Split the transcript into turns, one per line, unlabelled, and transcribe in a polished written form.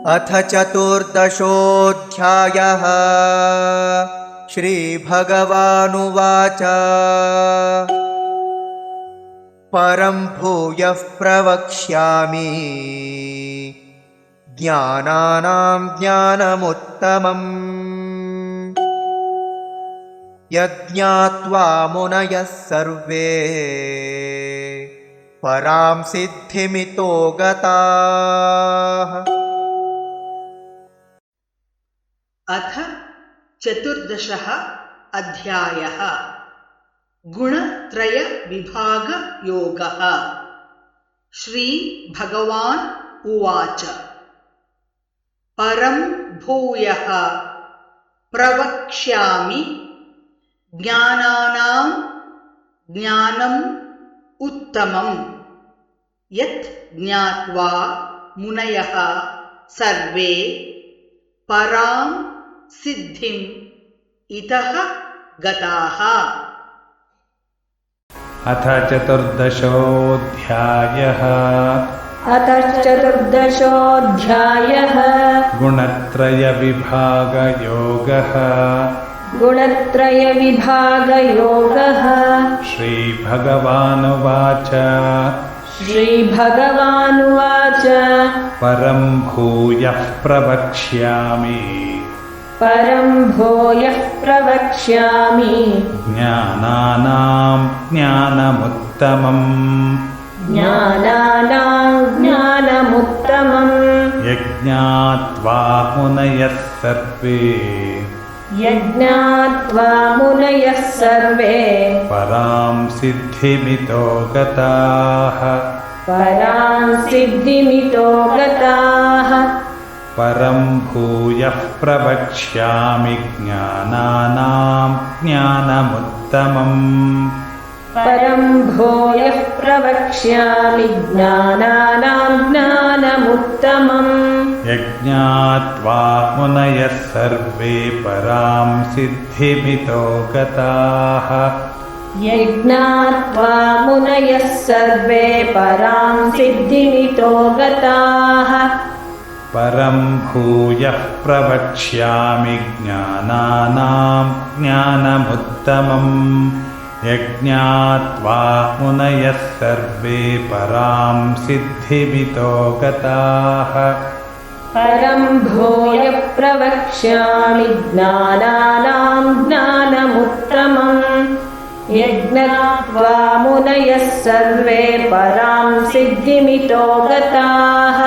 अथ चतुर्दशोऽध्यायः। श्रीभगवानुवाच परं भूयः प्रवक्ष्यामि ज्ञानानां ज्ञानमुत्तमम् यज्ञात्वा मुनयः सर्वे परां सिद्धिमितो गताः।
अथ चतुर्दशः अध्यायः। गुणत्रय विभाग योगः। श्री भगवान् उवाच परं भूयः प्रवक्ष्यामि ज्ञानानां ज्ञानम् उत्तमम् यत् ज्ञात्वा मुनयः सर्वे परां सिद्धिम् इतः गताः।
अथ चतुर्दशोऽध्यायः। गुणत्रयविभागयोगः। श्रीभगवानुवाच परं भूयः प्रवक्ष्यामि ज्ञानानां ज्ञानमुत्तमम् यज्ञात्वा मुनयः सर्वे परां सिद्धिमितो गताः। परं भूयः प्रवक्ष्यामि ज्ञानानां ज्ञानमुत्तमम् यज्ञात्वा मुनयः सर्वे परां सिद्धिमितो गताः। परं भूयः प्रवक्ष्यामि ज्ञानानां ज्ञानमुत्तमम् यज्ञात्वा मुनयः सर्वे परां सिद्धिमितो गताः।